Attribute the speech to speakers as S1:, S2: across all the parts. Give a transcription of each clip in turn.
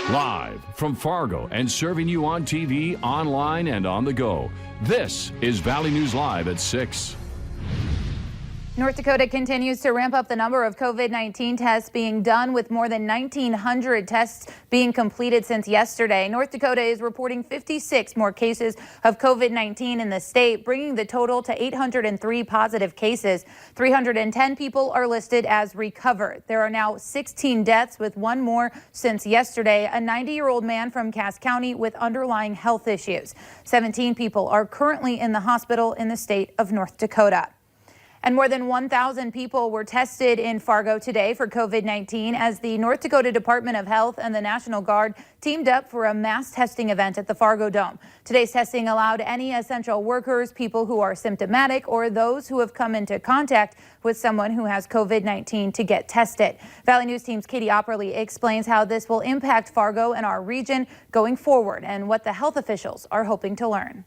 S1: Live from Fargo and serving you on TV, online, and on the go. This is Valley News Live at 6.
S2: North Dakota continues to ramp up the number of COVID-19 tests being done, with more than 1,900 tests being completed since yesterday. North Dakota is reporting 56 more cases of COVID-19 in the state, bringing the total to 803 positive cases. 310 people are listed as recovered. There are now 16 deaths, with one more since yesterday, a 90-year-old man from Cass County with underlying health issues. 17 people are currently in the hospital in the state of North Dakota. And more than 1,000 people were tested in Fargo today for COVID-19 as the North Dakota Department of Health and the National Guard teamed up for a mass testing event at the Fargo Dome. Today's testing allowed any essential workers, people who are symptomatic, or those who have come into contact with someone who has COVID-19 to get tested. Valley News Team's Katie Opperly explains how this will impact Fargo and our region going forward and what the health officials are hoping to learn.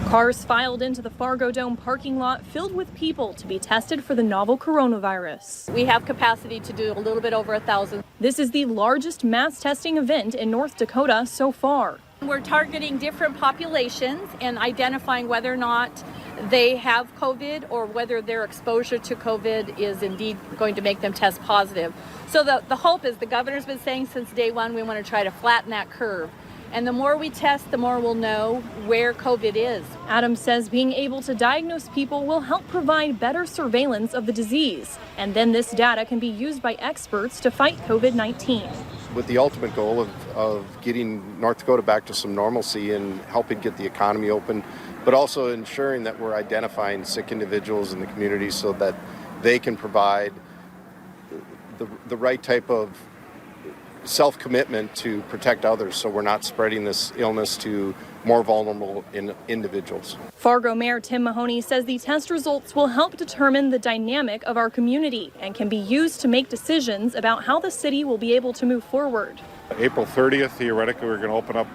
S3: Cars filed into the Fargo Dome parking lot filled with people to be tested for the novel coronavirus.
S4: We have capacity to do a little bit over 1,000.
S3: This is the largest mass testing event in North Dakota so far.
S4: We're targeting different populations and identifying whether or not they have COVID or whether their exposure to COVID is indeed going to make them test positive. So the hope is, the governor's been saying since day one, we want to try to flatten that curve. And the more we test, the more we'll know where COVID is.
S3: Adams says being able to diagnose people will help provide better surveillance of the disease. And then this data can be used by experts to fight COVID-19.
S5: With the ultimate goal of getting North Dakota back to some normalcy and helping get the economy open, but also ensuring that we're identifying sick individuals in the community so that they can provide the right type of self-commitment to protect others, so we're not spreading this illness to more vulnerable individuals.
S3: Fargo Mayor Tim Mahoney says the test results will help determine the dynamic of our community and can be used to make decisions about how the city will be able to move forward.
S6: April 30th, theoretically, we're going to open up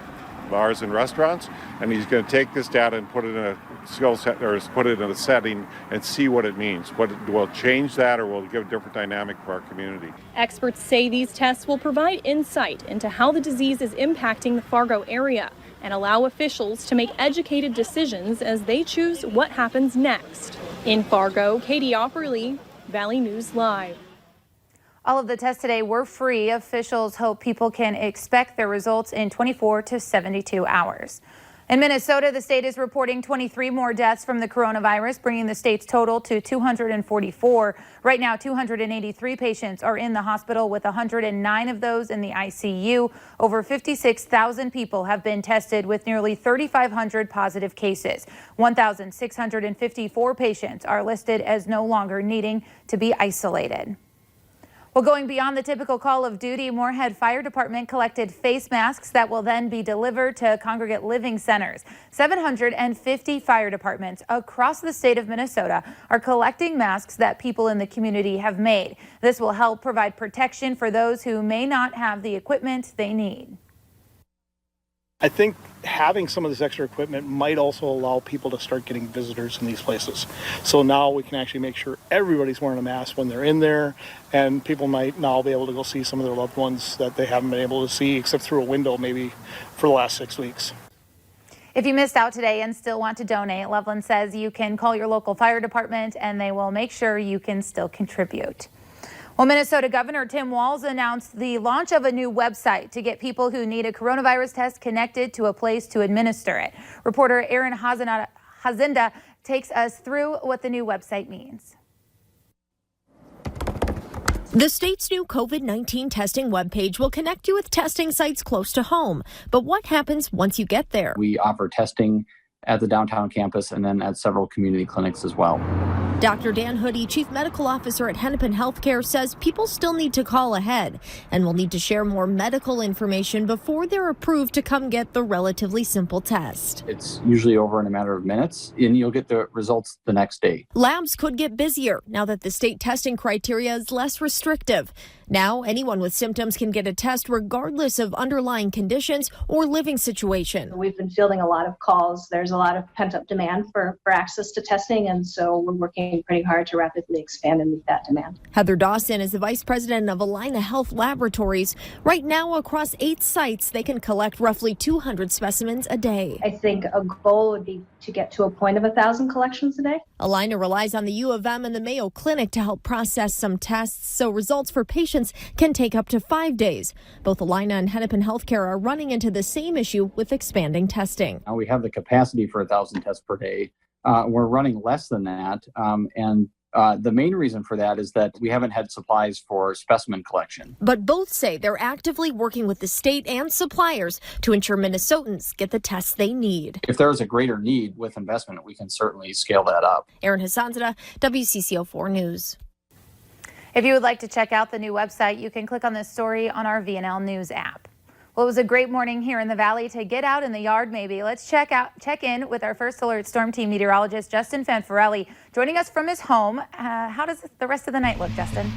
S6: bars and restaurants, and he's going to take this data and put it in a skill set, or put it in a setting, and see what it means. What will change that, or will it give a different dynamic for our community?
S3: Experts say these tests will provide insight into how the disease is impacting the Fargo area and allow officials to make educated decisions as they choose what happens next. In Fargo, Katie Opperly, Valley News Live.
S2: All of the tests today were free. Officials hope people can expect their results in 24 to 72 hours. In Minnesota, the state is reporting 23 more deaths from the coronavirus, bringing the state's total to 244. Right now, 283 patients are in the hospital, with 109 of those in the ICU. Over 56,000 people have been tested, with nearly 3,500 positive cases. 1,654 patients are listed as no longer needing to be isolated. Well, going beyond the typical call of duty, Moorhead Fire Department collected face masks that will then be delivered to congregate living centers. 750 fire departments across the state of Minnesota are collecting masks that people in the community have made. This will help provide protection for those who may not have the equipment they need.
S7: I think having some of this extra equipment might also allow people to start getting visitors in these places. So now we can actually make sure everybody's wearing a mask when they're in there, and people might now be able to go see some of their loved ones that they haven't been able to see except through a window maybe for the last 6 weeks.
S2: If you missed out today and still want to donate, Loveland says you can call your local fire department and they will make sure you can still contribute. Well, Minnesota Governor Tim Walz announced the launch of a new website to get people who need a coronavirus test connected to a place to administer it. Reporter Aaron Hazinda takes us through what the new website means.
S8: The state's new COVID-19 testing webpage will connect you with testing sites close to home. But what happens once you get there?
S9: We offer testing at the downtown campus and then at several community clinics as well.
S8: Dr. Dan Hoodie, Chief Medical Officer at Hennepin Healthcare, says people still need to call ahead and will need to share more medical information before they're approved to come get the relatively simple test.
S9: It's usually over in a matter of minutes, and you'll get the results the next day.
S8: Labs could get busier now that the state testing criteria is less restrictive. Now, anyone with symptoms can get a test regardless of underlying conditions or living situation.
S10: We've been fielding a lot of calls. There's a lot of pent-up demand for access to testing, and so we're working working pretty hard to rapidly expand and meet that demand.
S8: Heather Dawson is the vice president of Allina Health Laboratories. Right now, across 8 sites, they can collect roughly 200 specimens a day.
S10: I think a goal would be to get to a point of 1,000 collections a day.
S8: Allina relies on the U of M and the Mayo Clinic to help process some tests, so results for patients can take up to 5 days. Both Allina and Hennepin Healthcare are running into the same issue with expanding testing.
S9: Now we have the capacity for 1,000 tests per day. We're running less than that. And the main reason for that is that we haven't had supplies for specimen collection.
S8: But both say they're actively working with the state and suppliers to ensure Minnesotans get the tests they need.
S9: If there is a greater need with investment, we can certainly scale that up.
S8: Erin Hassanzadeh, WCCO4 News.
S2: If you would like to check out the new website, you can click on this story on our VNL News app. Well, it was a great morning here in the Valley to get out in the yard maybe. Let's check in with our First Alert Storm Team meteorologist, Justin Fanfarelli, joining us from his home. How does the rest of the night look, Justin?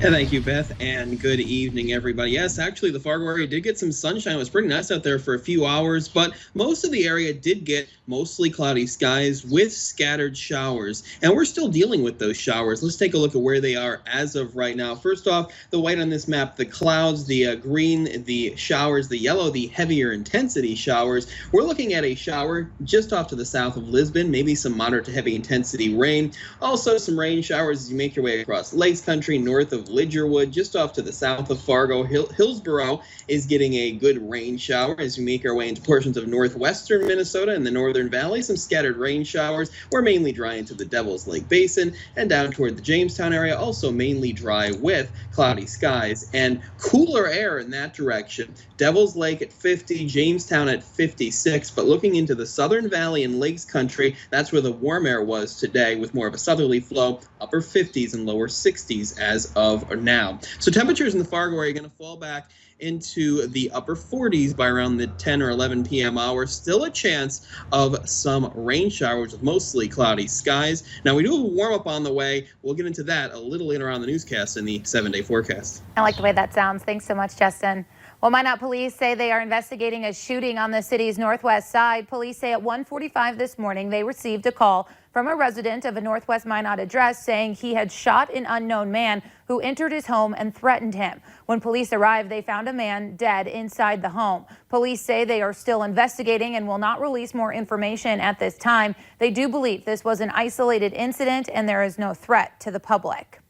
S11: Yeah, thank you, Beth, and good evening, everybody. Yes, actually, the Fargo area did get some sunshine. It was pretty nice out there for a few hours, but most of the area did get mostly cloudy skies with scattered showers, and we're still dealing with those showers. Let's take a look at where they are as of right now. First off, the white on this map, the clouds, the green, the showers, the yellow, the heavier intensity showers. We're looking at a shower just off to the south of Lisbon, maybe some moderate to heavy intensity rain. Also, some rain showers as you make your way across Lakes Country, north of Lidgerwood, just off to the south of Fargo. Hillsboro is getting a good rain shower as we make our way into portions of northwestern Minnesota and the northern valley. Some scattered rain showers. We're mainly dry into the Devil's Lake Basin and down toward the Jamestown area, also mainly dry with cloudy skies and cooler air in that direction. Devil's Lake at 50, Jamestown at 56, but looking into the southern valley and Lakes Country, that's where the warm air was today with more of a southerly flow, upper 50s and lower 60s as of now. So temperatures in the Fargo area are going to fall back into the upper 40s by around the 10 or 11 p.m. hour. Still a chance of some rain showers with mostly cloudy skies. Now, we do have a warm-up on the way. We'll get into that a little later on the newscast in the 7-day forecast.
S2: I like the way that sounds. Thanks so much, Justin. Well, Minot police say they are investigating a shooting on the city's northwest side. Police say at 1:45 this morning, they received a call from a resident of a Northwest Minot address saying he had shot an unknown man who entered his home and threatened him. When police arrived, they found a man dead inside the home. Police say they are still investigating and will not release more information at this time. They do believe this was an isolated incident and there is no threat to the public.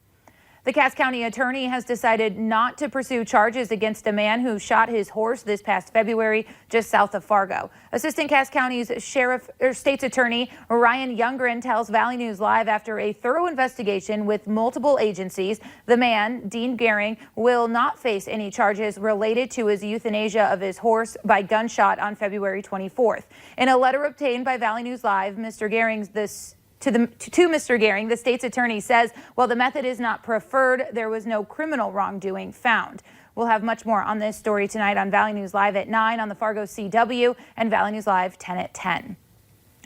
S2: The Cass County attorney has decided not to pursue charges against a man who shot his horse this past February just south of Fargo. Assistant Cass County's state's attorney Ryan Youngren tells Valley News Live after a thorough investigation with multiple agencies, the man, Dean Gehring, will not face any charges related to his euthanasia of his horse by gunshot on February 24th. In a letter obtained by Valley News Live, Mr. Gehring's To Mr. Gehring, the state's attorney says, while the method is not preferred, there was no criminal wrongdoing found. We'll have much more on this story tonight on Valley News Live at 9 on the Fargo CW and Valley News Live 10 at 10.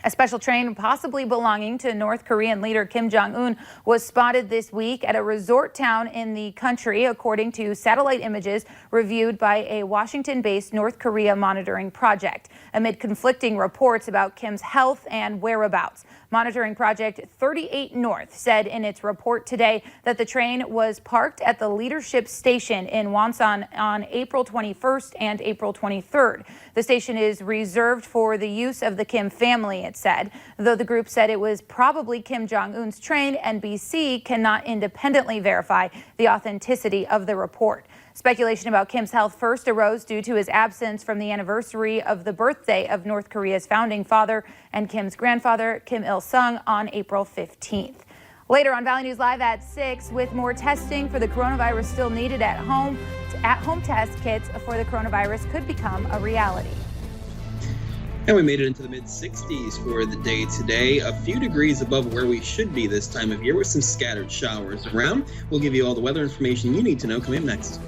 S2: A special train possibly belonging to North Korean leader Kim Jong-un was spotted this week at a resort town in the country, according to satellite images reviewed by a Washington-based North Korea monitoring project, amid conflicting reports about Kim's health and whereabouts. Monitoring Project 38 North said in its report today that the train was parked at the leadership station in Wonsan on April 21st and April 23rd. The station is reserved for the use of the Kim family, it said. Though the group said it was probably Kim Jong-un's train, NBC cannot independently verify the authenticity of the report. Speculation about Kim's health first arose due to his absence from the anniversary of the birthday of North Korea's founding father and Kim's grandfather, Kim Il-sung, on April 15th. Later on Valley News Live at 6, with more testing for the coronavirus still needed at home test kits for the coronavirus could become a reality.
S11: And we made it into the mid-60s for the day today, a few degrees above where we should be this time of year with some scattered showers around. We'll give you all the weather information you need to know coming up next.